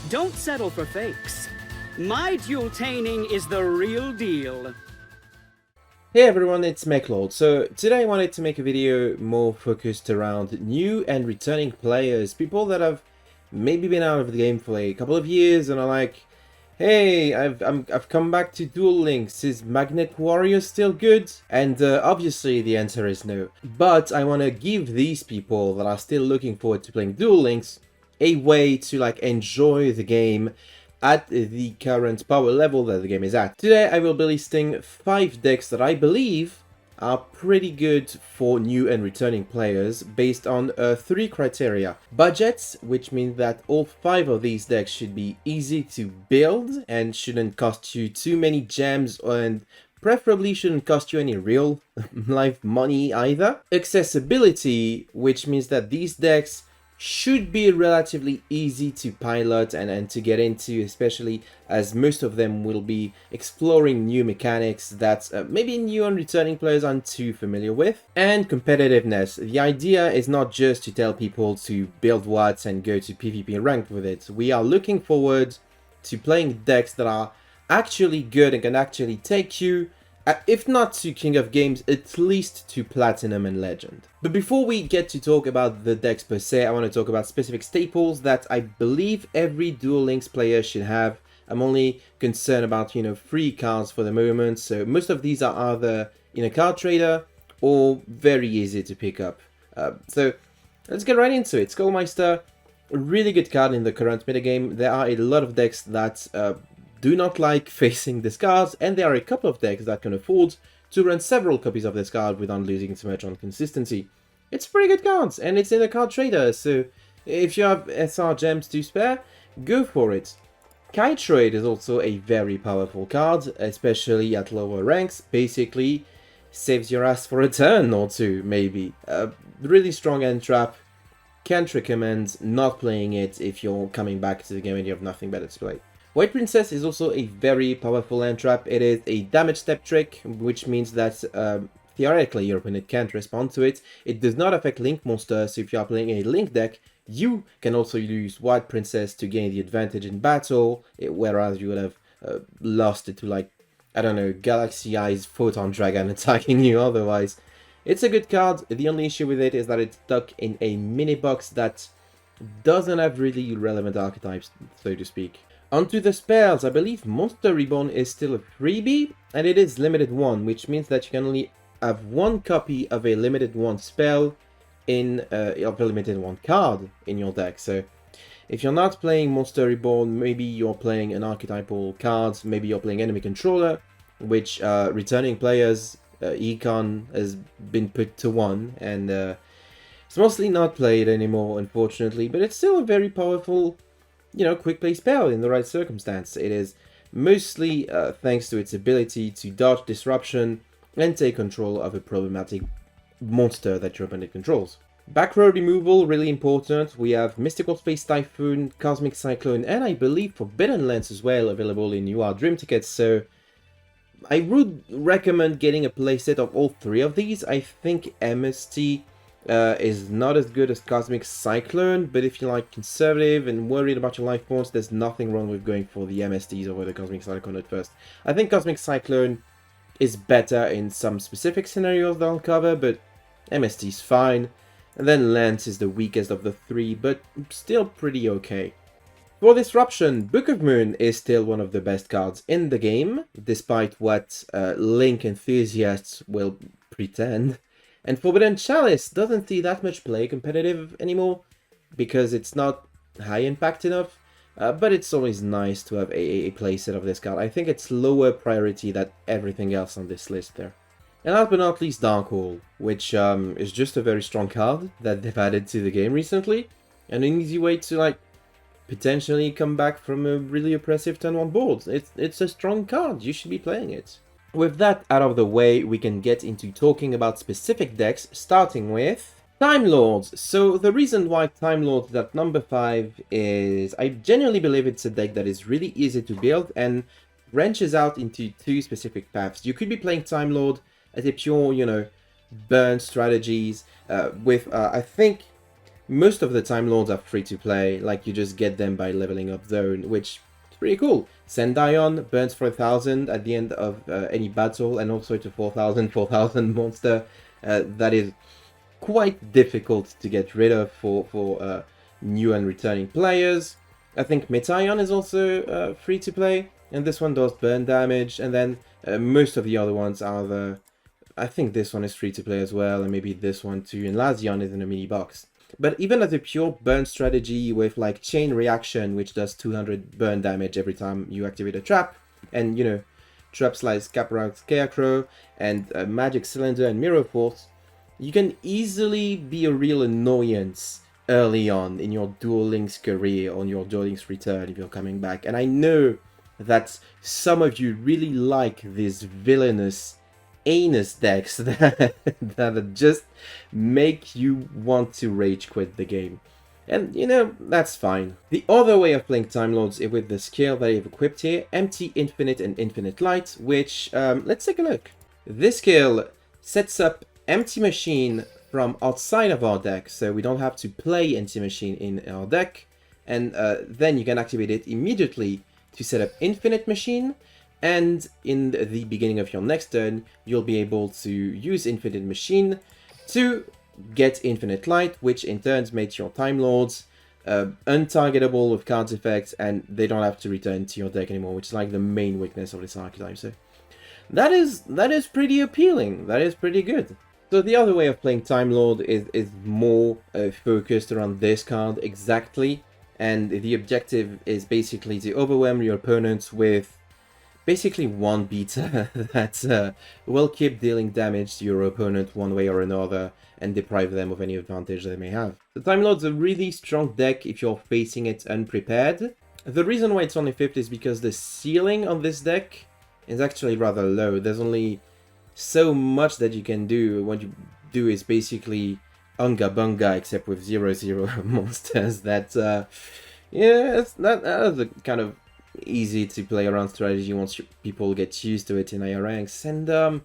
Don't settle for fakes. My duel-taining is the real deal. Hey everyone, it's MacLord. So today I wanted to make a video more focused around new and returning players, people that have maybe been out of the game for a couple of years and are like, hey, I've come back to Duel Links. Is Magnet Warrior still good? And obviously the answer is no. But I want to give these people that are still looking forward to playing Duel Links a way to enjoy the game at the current power level that the game is at. Today I will be listing 5 decks that I believe are pretty good for new and returning players based on 3 criteria. Budgets, which means that all 5 of these decks should be easy to build and shouldn't cost you too many gems, and preferably shouldn't cost you any real life money either. Accessibility, which means that these decks should be relatively easy to pilot and to get into, especially as most of them will be exploring new mechanics that maybe new and returning players aren't too familiar with. And competitiveness. The idea is not just to tell people to build watts and go to PvP ranked with it. We are looking forward to playing decks that are actually good and can actually take you, if not to King of Games, at least to Platinum and Legend. But before we get to talk about the decks per se, I want to talk about specific staples that I believe every Duel Links player should have. I'm only concerned about, free cards for the moment, so most of these are either in a card trader or very easy to pick up. So let's get right into it. Skullmeister, a really good card in the current metagame. There are a lot of decks that do not like facing this card, and there are a couple of decks that can afford to run several copies of this card without losing too much on consistency. It's pretty good cards, and it's in a card trader, so if you have SR gems to spare, go for it. Kite Trade is also a very powerful card, especially at lower ranks. Basically, saves your ass for a turn or two, maybe. Really strong end trap. Can't recommend not playing it if you're coming back to the game and you have nothing better to play. White Princess is also a very powerful end trap. It is a damage step trick, which means that theoretically your opponent can't respond to it. It does not affect Link monsters, so if you are playing a Link deck, you can also use White Princess to gain the advantage in battle, whereas you would have lost it to, I don't know, Galaxy Eyes Photon Dragon attacking you otherwise. It's a good card. The only issue with it is that it's stuck in a mini box that doesn't have really relevant archetypes, so to speak. Onto the spells. I believe Monster Reborn is still a freebie, and it is limited 1, which means that you can only have 1 copy of a limited 1 spell of a limited 1 card in your deck. So if you're not playing Monster Reborn, maybe you're playing an archetypal card, maybe you're playing Enemy Controller, which returning players, Econ has been put to 1, and it's mostly not played anymore, unfortunately, but it's still a very powerful, quick play spell in the right circumstance. It is mostly thanks to its ability to dodge disruption and take control of a problematic monster that your opponent controls. Back row removal, really important. We have Mystical Space Typhoon, Cosmic Cyclone, and I believe Forbidden Lance as well available in UR Dream tickets, so I would recommend getting a playset of all 3 of these. I think MST is not as good as Cosmic Cyclone, but if you're conservative and worried about your life points, there's nothing wrong with going for the MSTs over the Cosmic Cyclone at first. I think Cosmic Cyclone is better in some specific scenarios that I'll cover, but MST is fine. And then Lance is the weakest of the 3, but still pretty okay. For Disruption, Book of Moon is still one of the best cards in the game, despite what Link enthusiasts will pretend. And Forbidden Chalice doesn't see that much play competitive anymore, because it's not high impact enough, but it's always nice to have a playset of this card. I think it's lower priority than everything else on this list there. And last but not least, Dark Hole, which is just a very strong card that they've added to the game recently, and an easy way to potentially come back from a really oppressive turn 1 board. It's a strong card, you should be playing it. With that out of the way, we can get into talking about specific decks, starting with Time Lords. So the reason why Time Lords is at number 5 is I genuinely believe it's a deck that is really easy to build and branches out into 2 specific paths. You could be playing Time Lord as a pure, burn strategies with, I think, Most of the Time Lords are free to play, like you just get them by leveling up Zone, which is pretty cool. Sendion burns for 1000 at the end of any battle, and also to 4000 monster. That is quite difficult to get rid of for new and returning players. I think Metaion is also free to play, and this one does burn damage, and then most of the other ones are the... I think this one is free to play as well, and maybe this one too, and Lazion is in a mini box. But even as a pure burn strategy with like Chain Reaction, which does 200 burn damage every time you activate a trap, and you know, traps like Caparang Scarecrow, and Magic Cylinder and Mirror Force, you can easily be a real annoyance early on in your Duel Links career, on your Duel Links return if you're coming back. And I know that some of you really like these villainous anus decks that just make you want to rage quit the game. And, you know, that's fine. The other way of playing Time Lords is with the skill that I've equipped here, Empty, Infinite, and Infinite Light, which, let's take a look. This skill sets up Empty Machine from outside of our deck, so we don't have to play Empty Machine in our deck, and then you can activate it immediately to set up Infinite Machine, and in the beginning of your next turn, you'll be able to use Infinite Machine to get Infinite Light, which in turn makes your Time Lords untargetable with card effects, and they don't have to return to your deck anymore, which is like the main weakness of this archetype. So that is pretty appealing. That is pretty good. So the other way of playing Time Lord is more focused around this card exactly, and the objective is basically to overwhelm your opponents with basically one beta that will keep dealing damage to your opponent one way or another and deprive them of any advantage they may have. The Time Lord's a really strong deck if you're facing it unprepared. The reason why it's only 5th is because the ceiling on this deck is actually rather low. There's only so much that you can do. What you do is basically Unga Bunga, except with 0/0 monsters. That, yeah, that's a kind of easy to play around strategy once people get used to it in higher ranks. And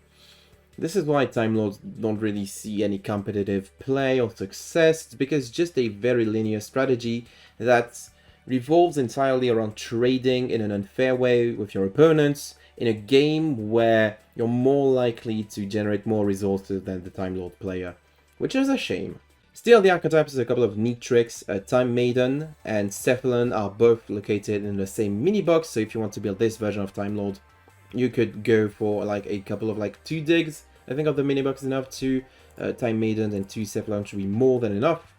this is why Time Lords don't really see any competitive play or success. It's because it's just a very linear strategy that revolves entirely around trading in an unfair way with your opponents, in a game where you're more likely to generate more resources than the Time Lord player, which is a shame. Still, the archetypes has a couple of neat tricks. Time Maiden and Cephalon are both located in the same mini box, so if you want to build this version of Time Lord, you could go for like a couple of like 2 digs. I think of the mini box is enough. 2 Time Maiden and 2 Cephalon should be more than enough.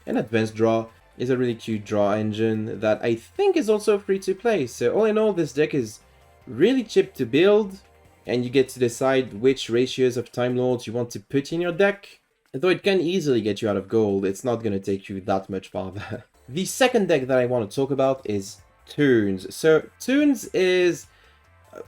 And Advanced Draw is a really cute draw engine that I think is also free to play. So all in all, this deck is really cheap to build, and you get to decide which ratios of Time Lords you want to put in your deck. Though it can easily get you out of gold, it's not going to take you that much farther. The second deck that I want to talk about is Toons. So Toons is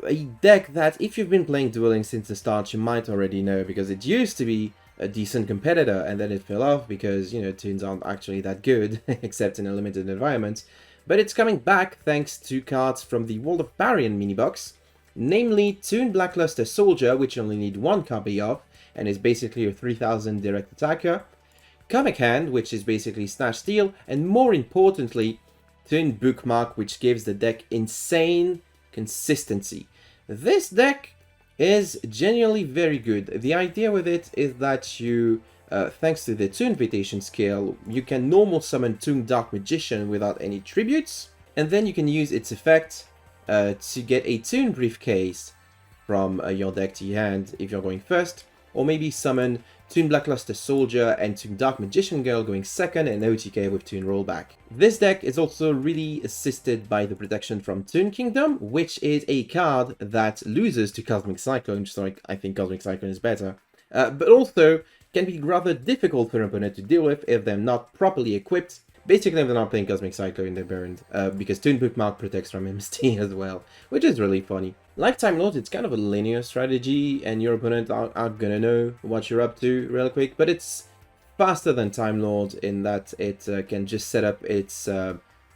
a deck that if you've been playing Duel Links since the start, you might already know, because it used to be a decent competitor and then it fell off because, you know, Toons aren't actually that good, except in a limited environment. But it's coming back thanks to cards from the World of Barian mini box, namely Toon Blackluster Soldier, which you only need 1 copy of, and is basically a 3000 direct attacker, Comic Hand, which is basically Snatch Steal, and more importantly, Toon Bookmark, which gives the deck insane consistency. This deck is genuinely very good. The idea with it is that you, thanks to the Toon Invitation skill, you can normal summon Toon Dark Magician without any tributes, and then you can use its effect to get a Toon Briefcase from your deck to your hand if you're going first, or maybe summon Toon Blackluster Soldier and Toon Dark Magician Girl going second, and OTK with Toon Rollback. This deck is also really assisted by the protection from Toon Kingdom, which is a card that loses to Cosmic Cyclone, so I think Cosmic Cyclone is better. But also can be rather difficult for an opponent to deal with if they're not properly equipped. Basically, if they're not playing Cosmic Cyclone, they're burned, because Toon Bookmark protects from MST as well, which is really funny. Like Time Lord, it's kind of a linear strategy, and your opponent aren't gonna know what you're up to real quick, but it's faster than Time Lord in that it can just set up its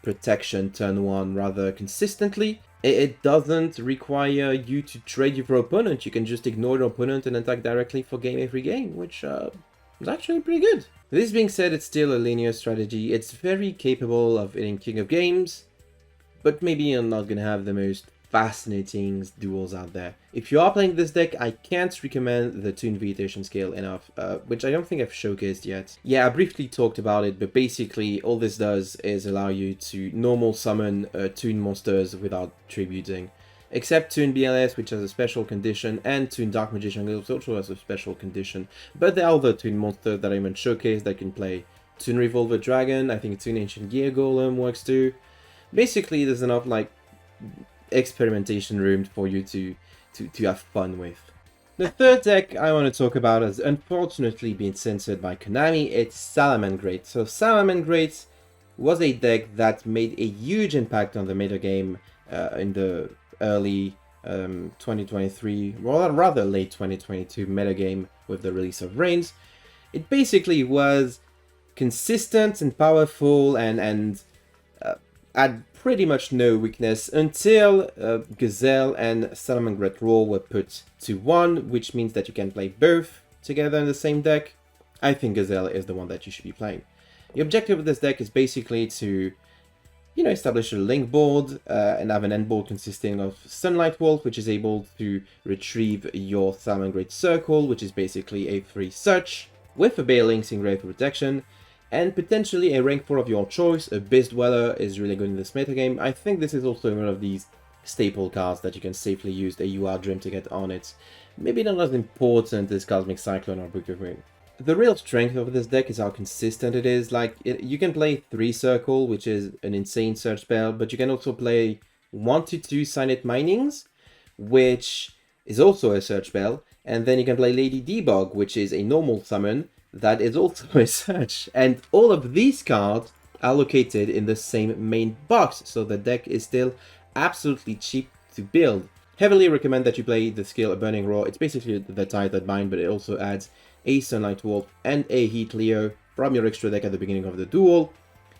protection turn 1 rather consistently. It doesn't require you to trade your opponent. You can just ignore your opponent and attack directly for game every game, which is actually pretty good. This being said, it's still a linear strategy. It's very capable of hitting King of Games, but maybe you're not gonna have the most fascinating duels out there. If you are playing this deck, I can't recommend the Toon Vegetation skill enough, which I don't think I've showcased yet. Yeah, I briefly talked about it, but basically all this does is allow you to normal summon Toon monsters without tributing. Except Toon BLS, which has a special condition, and Toon Dark Magician, which also has a special condition. But there are other Toon monsters that I even showcased that can play. Toon Revolver Dragon, I think Toon Ancient Gear Golem works too. Basically, there's enough like experimentation room for you to have fun with. The third deck I want to talk about has unfortunately been censored by Konami. It's Salamangreat. So Salamangreat was a deck that made a huge impact on the metagame in the early 2023, well, rather late 2022 metagame with the release of Reigns. It basically was consistent and powerful and had pretty much no weakness until Gazelle and Salamangreat Roar were put to one, which means that you can play both together in the same deck. I think Gazelle is the one that you should be playing. The objective of this deck is basically to, you know, establish a link board and have an end board consisting of Sunlight Wolf, which is able to retrieve your Salamangreat Circle, which is basically a free search, with a Bale Links in Grave Protection, and potentially a rank 4 of your choice. A Beast Dweller is really good in this metagame. I think this is also one of these staple cards that you can safely use the UR Dream to get on it. Maybe not as important as Cosmic Cyclone or Book of Moon. The real strength of this deck is how consistent it is. Like, you can play 3 Circle, which is an insane search spell, but you can also play 1 to 2 Signet Minings, which is also a search spell, and then you can play Lady Debug, which is a normal summon that is also a search. And all of these cards are located in the same main box, so the deck is still absolutely cheap to build. Heavily recommend that you play the skill Burning Roar. It's basically the type that bind, but it also adds a Sunlight Wolf and a Heat Leo from your extra deck at the beginning of the duel.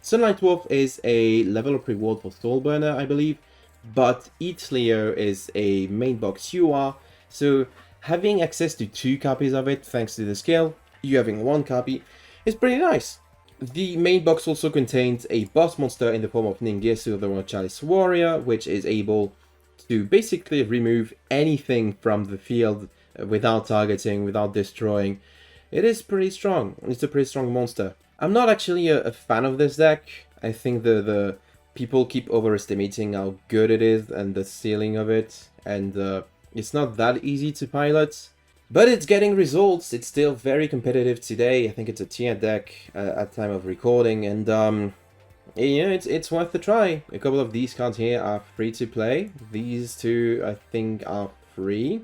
Sunlight Wolf is a level up reward for Soul Burner, I believe, but Heat Leo is a main box UR, so having access to 2 copies of it thanks to the skill, you having 1 copy, is pretty nice. The main box also contains a boss monster in the form of Ningetsu, the Royal Chalice Warrior, which is able to basically remove anything from the field without targeting, without destroying. It is pretty strong. It's a pretty strong monster. I'm not actually a fan of this deck. I think the people keep overestimating how good it is and the ceiling of it, and it's not that easy to pilot. But it's getting results. It's still very competitive today. I think it's a tier deck at time of recording, and you know, it's worth a try. A couple of these cards here are free to play. These 2, I think, are free.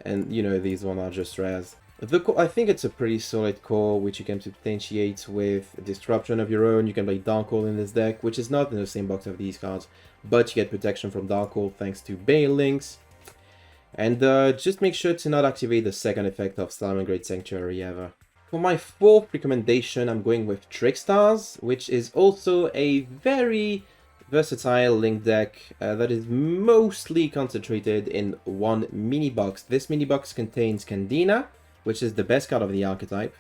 And, you know, these ones are just rares. I think it's a pretty solid core, which you can potentiate with Disruption of your own. You can play Darkhold in this deck, which is not in the same box of these cards, but you get protection from Darkhold thanks to Bale Links. And just make sure to not activate the second effect of Salamangreat Sanctuary ever. For my 4th recommendation, I'm going with Trickstars, which is also a very versatile link deck that is mostly concentrated in 1 mini box. This mini box contains Candina, which is the best card of the archetype,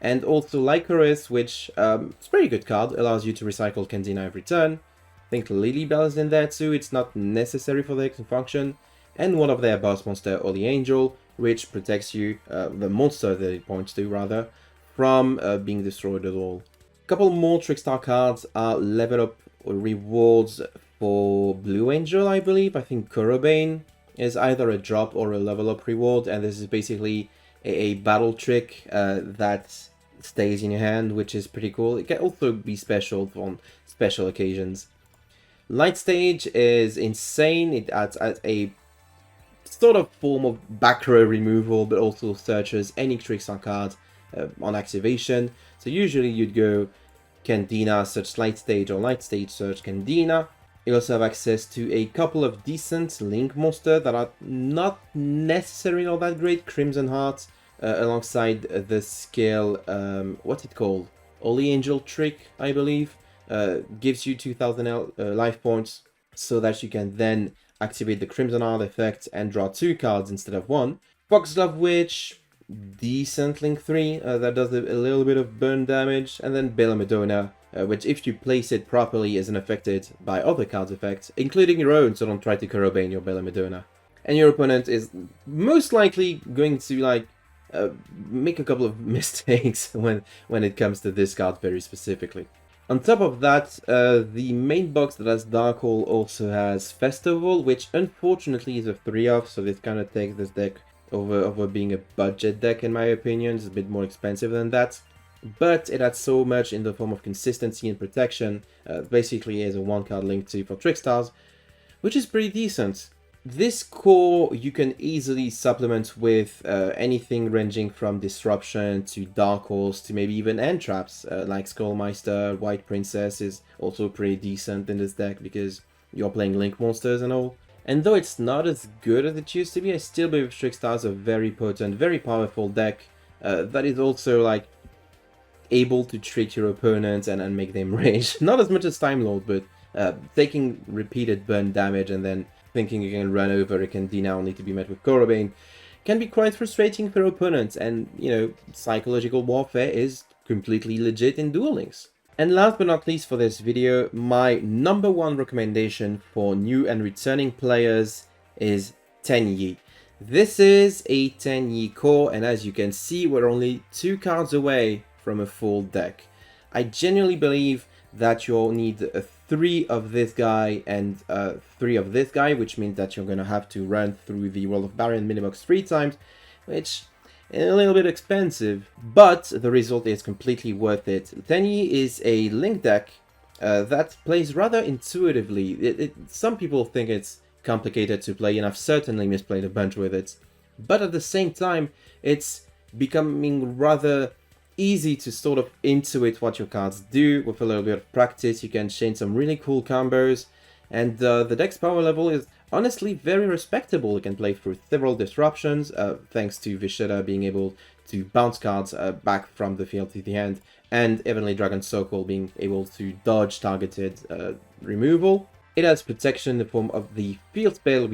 and also Lycoris, which is a pretty good card, allows you to recycle Candina every turn. I think Lilybell is in there too, it's not necessary for the deck to function, and one of their boss monster, Holy Angel, which protects you, the monster that it points to rather, from being destroyed at all. A couple more Trickstar cards are level up rewards for Blue Angel, I believe. I think Korobane is either a drop or a level up reward, and this is basically a battle trick that stays in your hand, which is pretty cool. It can also be special on special occasions. Light Stage is insane. It adds a sort of form of back row removal, but also searches any Trickstar card on activation. So usually you'd go Candina, search Light Stage, or Light Stage, search Candina. You also have access to a couple of decent Link monsters that are not necessarily all that great. Crimson Heart, alongside the skill, what's it called? Holy Angel Trick, I believe, gives you 2000 life points, so that you can then activate the Crimson Heart effect and draw 2 cards instead of 1. Foxglove Witch, decent Link 3 that does a little bit of burn damage, and then Bella Madonna, which if you place it properly isn't affected by other cards' effects, including your own, so don't try to Korobane your Bella Madonna. And your opponent is most likely going to like make a couple of mistakes when it comes to this card very specifically. On top of that, the main box that has Dark Hole also has Festival, which unfortunately is a 3-off, so this kind of takes this deck over being a budget deck in my opinion. It's a bit more expensive than that. But it had so much in the form of consistency and protection, basically as a 1-card Link 2 for Trickstars, which is pretty decent. This core you can easily supplement with anything ranging from Disruption to Dark Horse to maybe even End Traps, like Skullmeister. White Princess is also pretty decent in this deck because you're playing Link monsters and all. And though it's not as good as it used to be, I still believe Trickstar is a very potent, very powerful deck that is also like able to trick your opponents and make them rage. Not as much as Time Lord, but taking repeated burn damage and then thinking you can run over it can deny only to be met with Korobane can be quite frustrating for opponents, and you know, psychological warfare is completely legit in Duel Links. And last but not least for this video, my #1 recommendation for new and returning players is Tenyi. This is a Tenyi core, and as you can see, we're only 2 cards away from a full deck. I genuinely believe that you'll need 3 of this guy and 3 of this guy, which means that you're gonna have to run through the World of Baryon minibox 3 times, which is a little bit expensive, but the result is completely worth it. Tenyi is a Link deck that plays rather intuitively. Some people think it's complicated to play, and I've certainly misplayed a bunch with it, but at the same time, it's becoming rather easy to sort of intuit what your cards do. With a little bit of practice, you can chain some really cool combos, and the deck's power level is honestly very respectable. You can play through several disruptions, thanks to Vishera being able to bounce cards back from the field to the hand, and Heavenly Dragon Circle being able to dodge targeted removal. It has protection in the form of the field spell,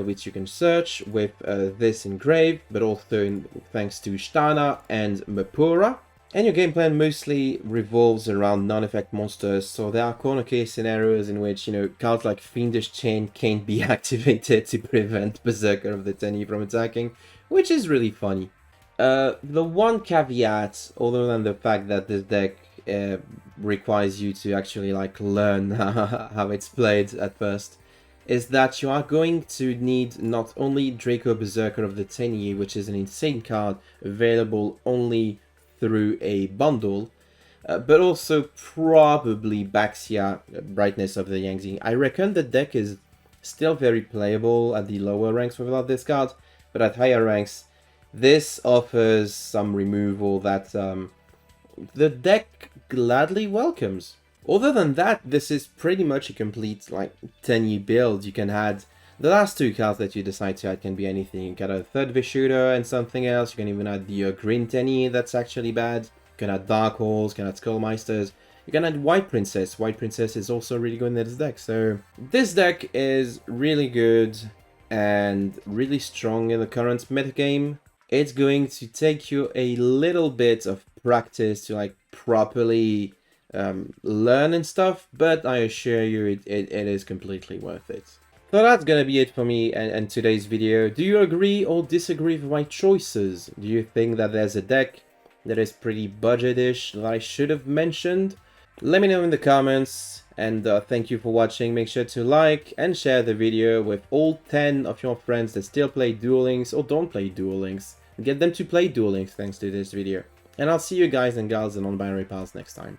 which you can search with this engrave, but also thanks to Shtana and Mapura. And your game plan mostly revolves around non-effect monsters, so there are corner case scenarios in which, you know, cards like Fiendish Chain can't be activated to prevent Berserker of the Tenyi from attacking, which is really funny. The one caveat, other than the fact that this deck requires you to actually like learn how it's played at first, is that you are going to need not only Draco Berserker of the Tenyi, which is an insane card available only through a bundle, but also probably Baxia, Brightness of the Yangtze. I reckon the deck is still very playable at the lower ranks without this card, but at higher ranks this offers some removal that the deck gladly welcomes. Other than that, this is pretty much a complete like Tenyi build. You can add the last 2 cards that you decide to add, can be anything. You can add a 3rd Vishuda and something else. You can even add the green Tenyi that's actually bad. You can add Dark Holes, you can add Skullmeisters. You can add White Princess. White Princess is also really good in this deck. So this deck is really good and really strong in the current metagame. It's going to take you a little bit of practice to like properly learn and stuff, but I assure you it is completely worth it. So that's gonna be it for me and today's video. Do you agree or disagree with my choices? Do you think that there's a deck that is pretty budget-ish that I should have mentioned? Let me know in the comments, and thank you for watching. Make sure to like and share the video with all 10 of your friends that still play Duel Links or don't play Duel Links. Get them to play Duel Links thanks to this video. And I'll see you guys and gals in Non-Binary Pals next time.